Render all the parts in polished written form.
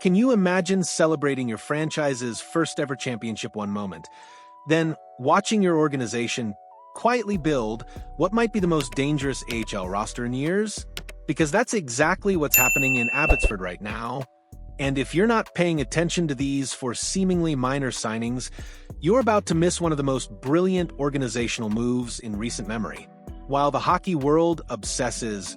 Can you imagine celebrating your franchise's first-ever championship one moment, then watching your organization quietly build what might be the most dangerous AHL roster in years? Because that's exactly what's happening in Abbotsford right now. And if you're not paying attention to these for seemingly minor signings, you're about to miss one of the most brilliant organizational moves in recent memory. While the hockey world obsesses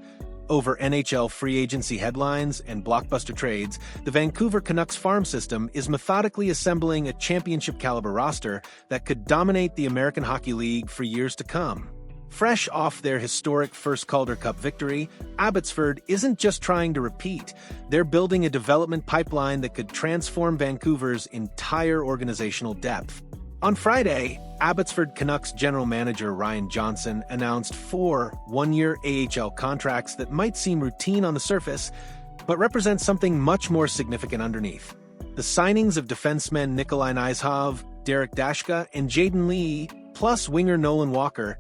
over NHL free agency headlines and blockbuster trades, the Vancouver Canucks farm system is methodically assembling a championship-caliber roster that could dominate the American Hockey League for years to come. Fresh off their historic first Calder Cup victory, Abbotsford isn't just trying to repeat. They're building a development pipeline that could transform Vancouver's entire organizational depth. On Friday, Abbotsford Canucks general manager Ryan Johnson announced 4 one-year AHL contracts that might seem routine on the surface, but represent something much more significant underneath. The signings of defensemen Nikolai Knyzhov, Daschke, and Jaden Lee, plus winger Nolan Walker,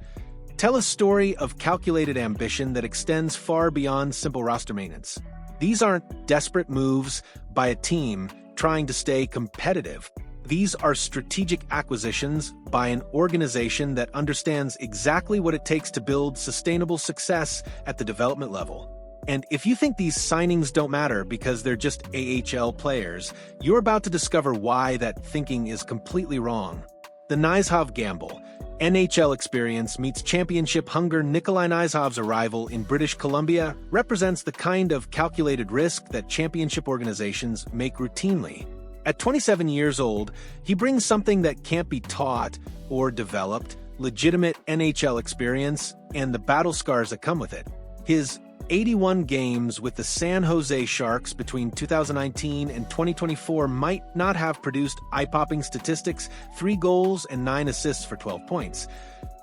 tell a story of calculated ambition that extends far beyond simple roster maintenance. These aren't desperate moves by a team trying to stay competitive. These are strategic acquisitions by an organization that understands exactly what it takes to build sustainable success at the development level. And if you think these signings don't matter because they're just AHL players, you're about to discover why that thinking is completely wrong. The Knyzhov gamble. NHL Experience meets championship hunger. Nikolai Knyzhov's arrival in British Columbia represents the kind of calculated risk that championship organizations make routinely. At 27 years old, he brings something that can't be taught or developed, legitimate NHL experience, and the battle scars that come with it. His 81 games with the San Jose Sharks between 2019 and 2024 might not have produced eye-popping statistics, 3 goals and 9 assists for 12 points,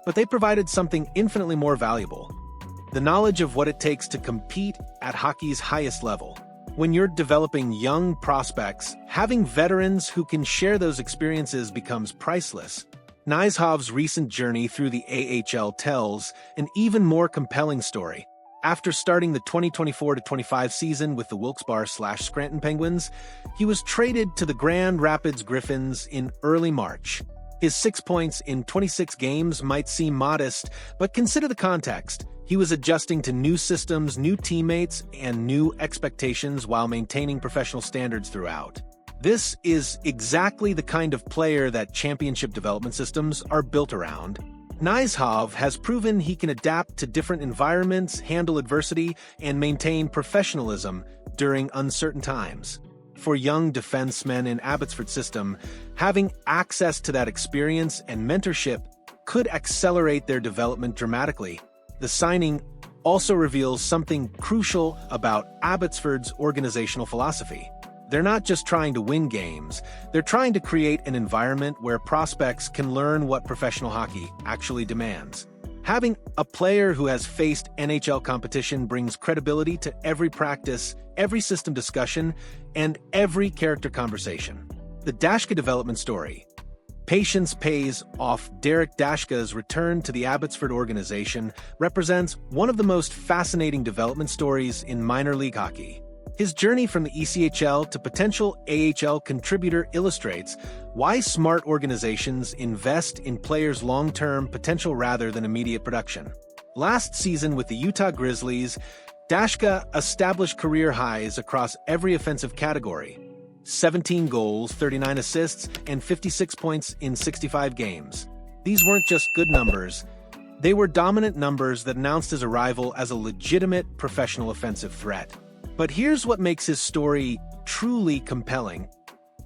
but they provided something infinitely more valuable: the knowledge of what it takes to compete at hockey's highest level. When you're developing young prospects, having veterans who can share those experiences becomes priceless. Knyzhov's recent journey through the AHL tells an even more compelling story. After starting the 2024-25 season with the Wilkes-Barre/Scranton Penguins, he was traded to the Grand Rapids Griffins in early March. His 6 points in 26 games might seem modest, but consider the context. He was adjusting to new systems, new teammates, and new expectations while maintaining professional standards throughout. This is exactly the kind of player that championship development systems are built around. Knyzhov has proven he can adapt to different environments, handle adversity, and maintain professionalism during uncertain times. For young defensemen in Abbotsford system, having access to that experience and mentorship could accelerate their development dramatically. The signing also reveals something crucial about Abbotsford's organizational philosophy. They're not just trying to win games, they're trying to create an environment where prospects can learn what professional hockey actually demands. Having a player who has faced NHL competition brings credibility to every practice, every system discussion, and every character conversation. The Daschke development story. Patience pays off. Daschke's return to the Abbotsford organization represents one of the most fascinating development stories in minor league hockey. His journey from the ECHL to potential AHL contributor illustrates why smart organizations invest in players' long-term potential rather than immediate production. Last season with the Utah Grizzlies, Daschke established career highs across every offensive category: 17 goals, 39 assists, and 56 points in 65 games. These weren't just good numbers, they were dominant numbers that announced his arrival as a legitimate professional offensive threat. But here's what makes his story truly compelling.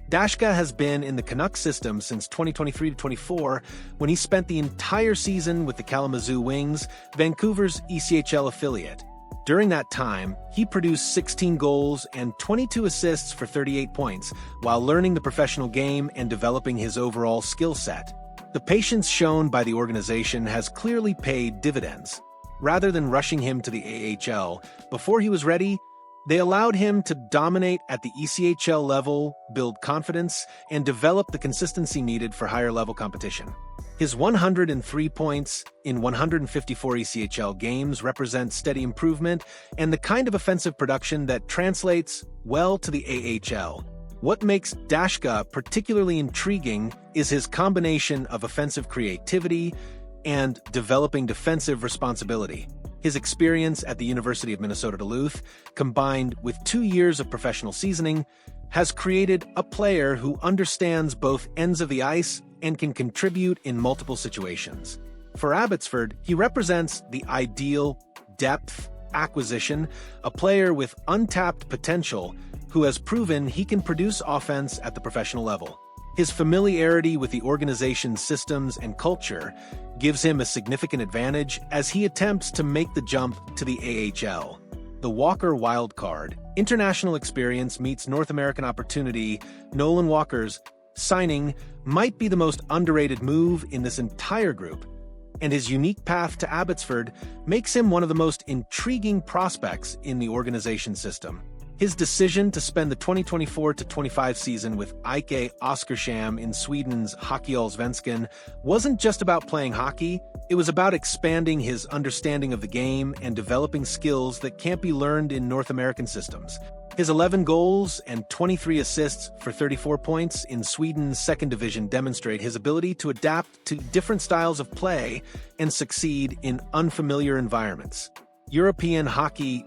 Daschke has been in the Canucks system since 2023-24, when he spent the entire season with the Kalamazoo Wings, Vancouver's ECHL affiliate. During that time, he produced 16 goals and 22 assists for 38 points, while learning the professional game and developing his overall skill set. The patience shown by the organization has clearly paid dividends. Rather than rushing him to the AHL before he was ready, they allowed him to dominate at the ECHL level, build confidence, and develop the consistency needed for higher-level competition. His 103 points in 154 ECHL games represent steady improvement and the kind of offensive production that translates well to the AHL. What makes Daschke particularly intriguing is his combination of offensive creativity and developing defensive responsibility. His experience at the University of Minnesota Duluth, combined with 2 years of professional seasoning, has created a player who understands both ends of the ice and can contribute in multiple situations. For Abbotsford, he represents the ideal depth acquisition, a player with untapped potential who has proven he can produce offense at the professional level. His familiarity with the organization's systems and culture gives him a significant advantage as he attempts to make the jump to the AHL. The Walker wildcard, international experience meets North American opportunity. Nolan Walker's signing might be the most underrated move in this entire group, and his unique path to Abbotsford makes him one of the most intriguing prospects in the organization system. His decision to spend the 2024-25 season with IK Oskarshamn in Sweden's Hockeyallsvenskan wasn't just about playing hockey, it was about expanding his understanding of the game and developing skills that can't be learned in North American systems. His 11 goals and 23 assists for 34 points in Sweden's second division demonstrate his ability to adapt to different styles of play and succeed in unfamiliar environments. European hockey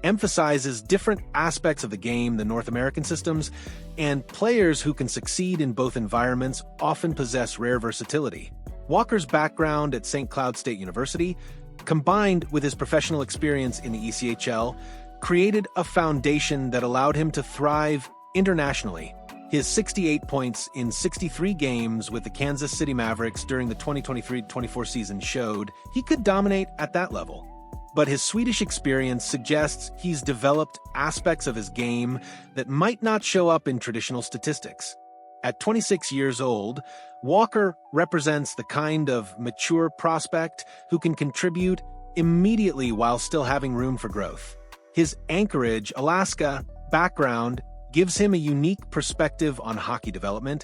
emphasizes different aspects of the game than North American systems, and players who can succeed in both environments often possess rare versatility. Walker's background at St. Cloud State University, combined with his professional experience in the ECHL, created a foundation that allowed him to thrive internationally. His 68 points in 63 games with the Kansas City Mavericks during the 2023-24 season showed he could dominate at that level. But his Swedish experience suggests he's developed aspects of his game that might not show up in traditional statistics. At 26 years old, Walker represents the kind of mature prospect who can contribute immediately while still having room for growth. His Anchorage, Alaska background gives him a unique perspective on hockey development,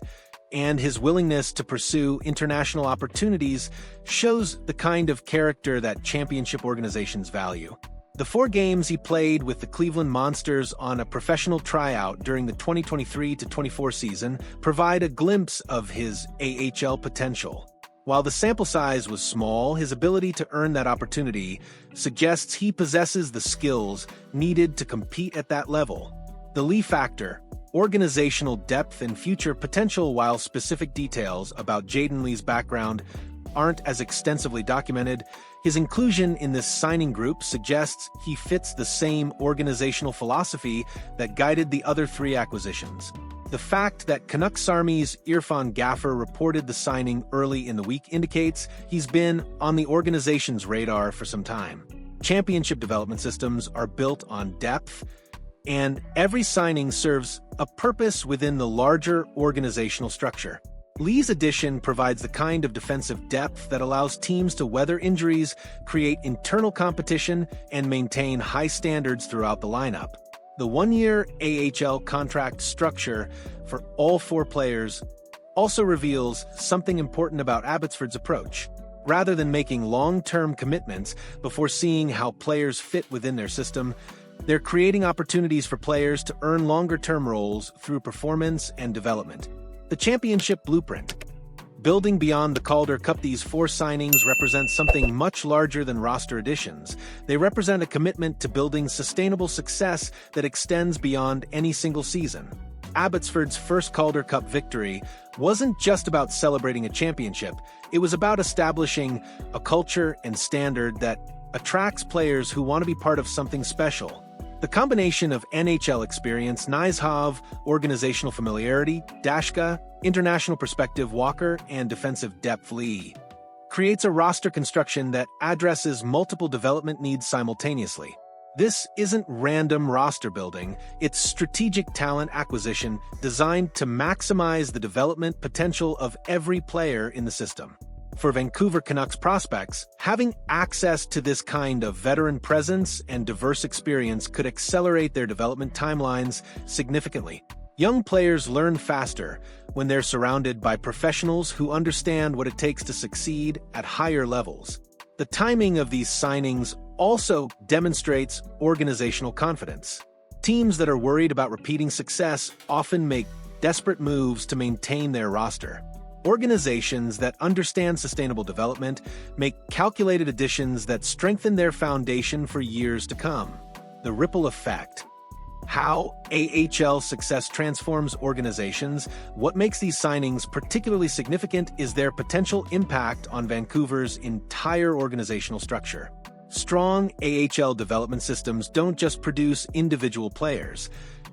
and his willingness to pursue international opportunities shows the kind of character that championship organizations value. The 4 games he played with the Cleveland Monsters on a professional tryout during the 2023-24 season provide a glimpse of his AHL potential. While the sample size was small, his ability to earn that opportunity suggests he possesses the skills needed to compete at that level. The Lee factor, organizational depth and future potential. While specific details about Jaden Lee's background aren't as extensively documented, his inclusion in this signing group suggests he fits the same organizational philosophy that guided the other 3 acquisitions. The fact that Canucks Army's Irfan Gaffer reported the signing early in the week indicates he's been on the organization's radar for some time. Championship development systems are built on depth, and every signing serves a purpose within the larger organizational structure. Lee's addition provides the kind of defensive depth that allows teams to weather injuries, create internal competition, and maintain high standards throughout the lineup. The 1-year AHL contract structure for all 4 players also reveals something important about Abbotsford's approach. Rather than making long-term commitments before seeing how players fit within their system, they're creating opportunities for players to earn longer-term roles through performance and development. The championship blueprint. Building beyond the Calder Cup, these 4 signings represent something much larger than roster additions. They represent a commitment to building sustainable success that extends beyond any single season. Abbotsford's first Calder Cup victory wasn't just about celebrating a championship, it was about establishing a culture and standard that attracts players who want to be part of something special. The combination of NHL experience, Knyzhov, organizational familiarity, Daschke, international perspective, Walker, and defensive depth, Lee, creates a roster construction that addresses multiple development needs simultaneously. This isn't random roster building, it's strategic talent acquisition designed to maximize the development potential of every player in the system. For Vancouver Canucks prospects, having access to this kind of veteran presence and diverse experience could accelerate their development timelines significantly. Young players learn faster when they're surrounded by professionals who understand what it takes to succeed at higher levels. The timing of these signings also demonstrates organizational confidence. Teams that are worried about repeating success often make desperate moves to maintain their roster. Organizations that understand sustainable development make calculated additions that strengthen their foundation for years to come. The ripple effect. How AHL success transforms organizations. What makes these signings particularly significant is their potential impact on Vancouver's entire organizational structure. Strong AHL development systems don't just produce individual players.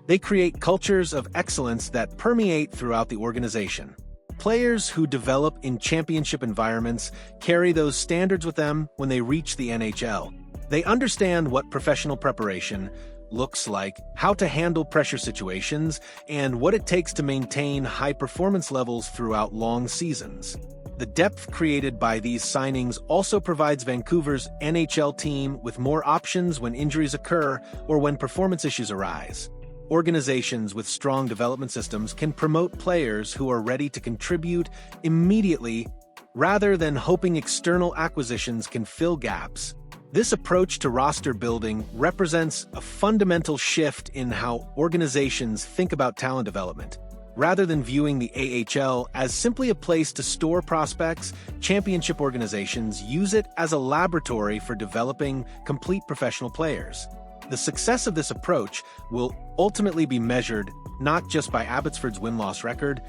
They create cultures of excellence that permeate throughout the organization. Players who develop in championship environments carry those standards with them when they reach the NHL. They understand what professional preparation looks like, how to handle pressure situations, and what it takes to maintain high performance levels throughout long seasons. The depth created by these signings also provides Vancouver's NHL team with more options when injuries occur or when performance issues arise. Organizations with strong development systems can promote players who are ready to contribute immediately rather than hoping external acquisitions can fill gaps. This approach to roster building represents a fundamental shift in how organizations think about talent development. Rather than viewing the AHL as simply a place to store prospects, championship organizations use it as a laboratory for developing complete professional players. The success of this approach will ultimately be measured not just by Abbotsford's win-loss record,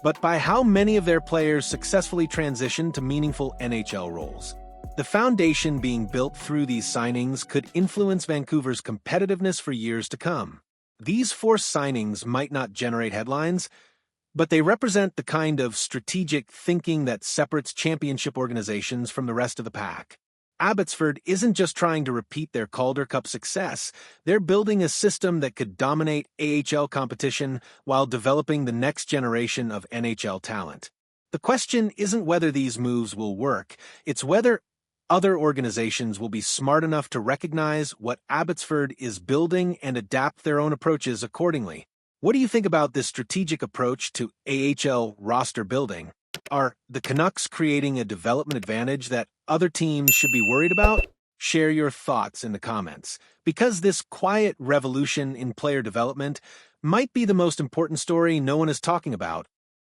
but by how many of their players successfully transition to meaningful NHL roles. The foundation being built through these signings could influence Vancouver's competitiveness for years to come. These forced signings might not generate headlines, but they represent the kind of strategic thinking that separates championship organizations from the rest of the pack. Abbotsford isn't just trying to repeat their Calder Cup success, they're building a system that could dominate AHL competition while developing the next generation of NHL talent. The question isn't whether these moves will work, it's whether other organizations will be smart enough to recognize what Abbotsford is building and adapt their own approaches accordingly. What do you think about this strategic approach to AHL roster building? Are the Canucks creating a development advantage that other teams should be worried about? Share your thoughts in the comments, because this quiet revolution in player development might be the most important story no one is talking about